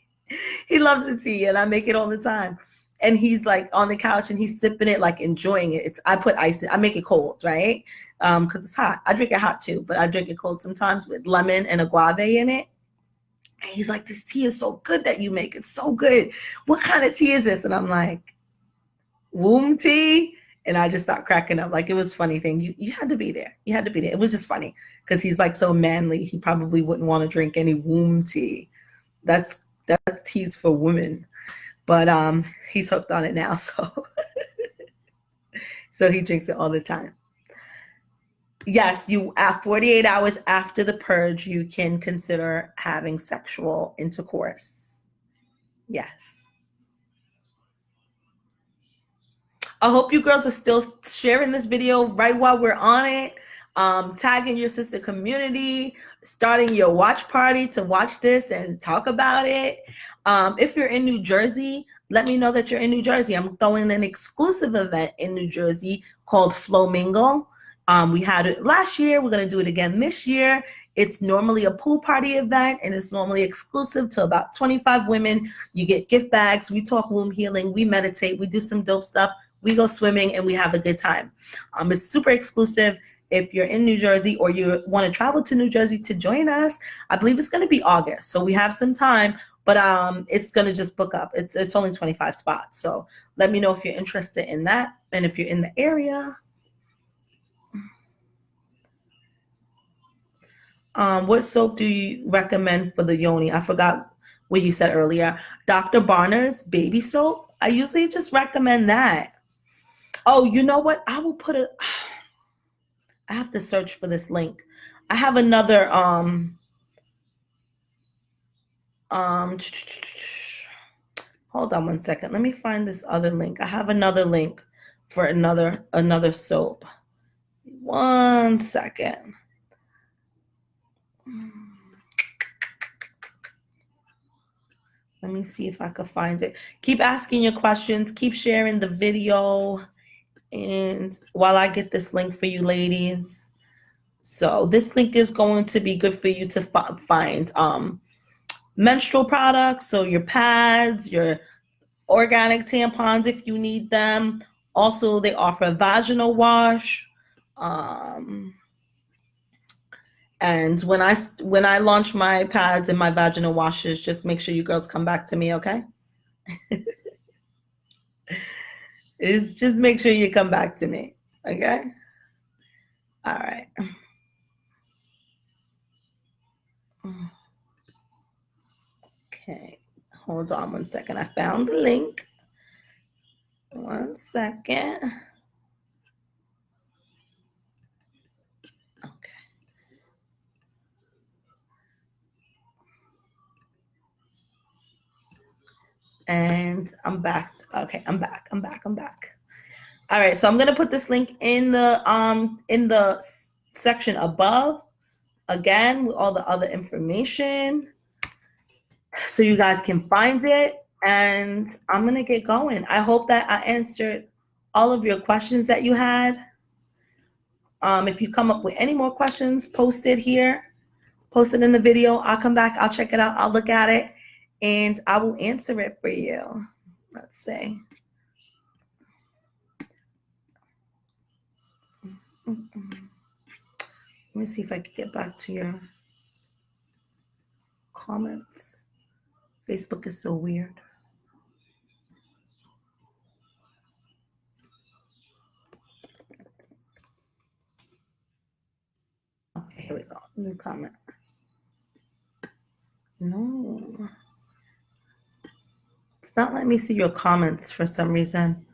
He loves the tea, and I make it all the time. And he's like on the couch and he's sipping it, like enjoying it. I put ice in, I make it cold, right? Because it's hot. I drink it hot too, but I drink it cold sometimes with lemon and agave in it. And he's like, this tea is so good that you make. It's so good. What kind of tea is this? And I'm like, womb tea. And I just start cracking up. Like, it was a funny thing. You had to be there. You had to be there. It was just funny because he's like so manly. He probably wouldn't want to drink any womb tea. That's teas for women. But he's hooked on it now, so so he drinks it all the time. Yes, you at 48 hours after the purge, you can consider having sexual intercourse. Yes. I hope you girls are still sharing this video right while we're on it. Tagging your sister community, starting your watch party to watch this and talk about it. If you're in New Jersey, let me know that you're in New Jersey. I'm throwing an exclusive event in New Jersey called Flamingo. We had it last year. We're going to do it again this year. It's normally a pool party event, and it's normally exclusive to about 25 women. You get gift bags. We talk womb healing. We meditate. We do some dope stuff. We go swimming, and we have a good time. It's super exclusive. If you're in New Jersey or you want to travel to New Jersey to join us, I believe it's going to be August. So we have some time, but it's going to just book up. It's only 25 spots. So let me know if you're interested in that. And if you're in the area. What soap do you recommend for the yoni? I forgot what you said earlier. Dr. Barner's baby soap. I usually just recommend that. Oh, you know what? I will put it. I have to search for this link. I have another hold on one second. Let me find this other link. I have another link for another soap. One second. Let me see if I can find it. Keep asking your questions. Keep sharing the video. And while I get this link for you ladies. So this link is going to be good for you to find menstrual products. So your pads, your organic tampons if you need them. Also, they offer a vaginal wash. And when I launch my pads and my vaginal washes, just make sure you girls come back to me, okay? Just make sure you come back to me, okay? All right. Okay, hold on one second. I found the link. One second. Okay. And I'm back. Okay, I'm back. All right, so I'm gonna put this link in the section above, again, with all the other information, so you guys can find it. And I'm gonna get going. I hope that I answered all of your questions that you had. If you come up with any more questions, post it here, post it in the video. I'll come back, I'll check it out, I'll look at it, and I will answer it for you. Let's see. Let me see if I can get back to your comments. Facebook is so weird. Okay, here we go. New comment. No. It's not letting me see your comments for some reason.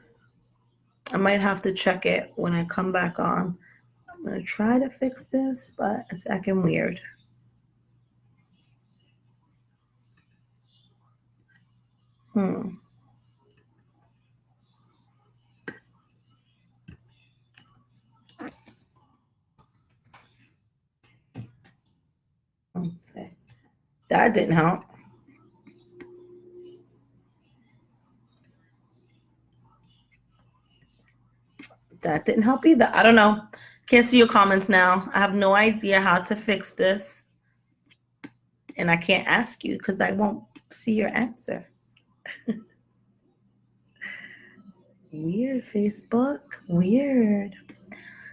I might have to check it when I come back on. I'm going to try to fix this, but it's acting weird. Okay. That didn't help. That didn't help either. I don't know. Can't see your comments now. I have no idea how to fix this. And I can't ask you because I won't see your answer. Weird, Facebook. Weird.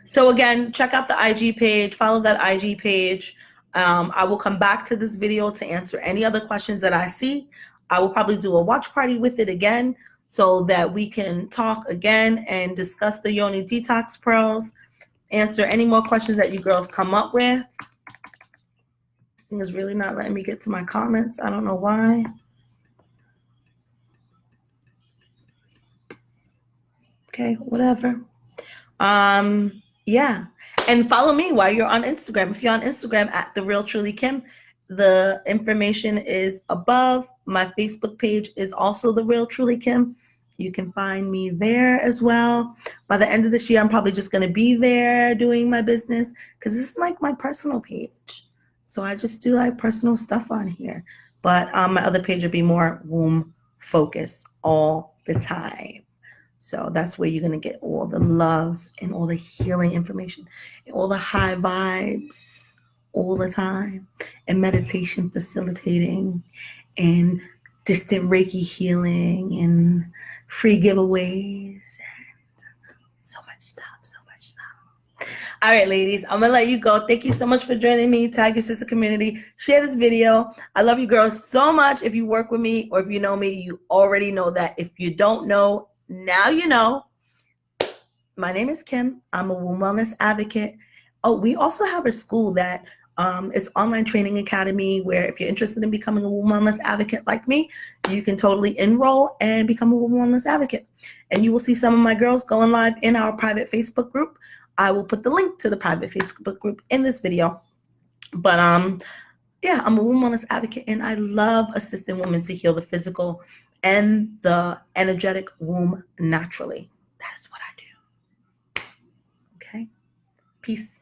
So again, check out the IG page. Follow that IG page. I will come back to this video to answer any other questions that I see. I will probably do a watch party with it again so that we can talk again and discuss the Yoni Detox pearls, answer any more questions that you girls come up with. This thing is really not letting me get to my comments. I don't know why. Okay, whatever. Yeah. And follow me while you're on Instagram. If you're on Instagram at The Real Truly Kim, the information is above. My Facebook page is also The Real Truly Kim. You can find me there as well. By the end of this year, I'm probably just going to be there doing my business because this is like my personal page. So I just do like personal stuff on here. But my other page will be more womb focused all the time. So that's where you're going to get all the love and all the healing information and all the high vibes all the time, and meditation facilitating and distant Reiki healing and free giveaways and so much stuff. All right, ladies, I'm going to let you go. Thank you so much for joining me. Tag your sister community. Share this video. I love you girls so much. If you work with me or if you know me, you already know that. If you don't know, now you know. My name is Kim. I'm a womb wellness advocate. Oh, we also have a school that is online training academy where if you're interested in becoming a womb wellness advocate like me, you can totally enroll and become a womb wellness advocate. And you will see some of my girls going live in our private Facebook group. I will put the link to the private Facebook group in this video. But yeah, I'm a womb wellness advocate and I love assisting women to heal the physical and the energetic womb naturally. That is what I do. Okay? Peace.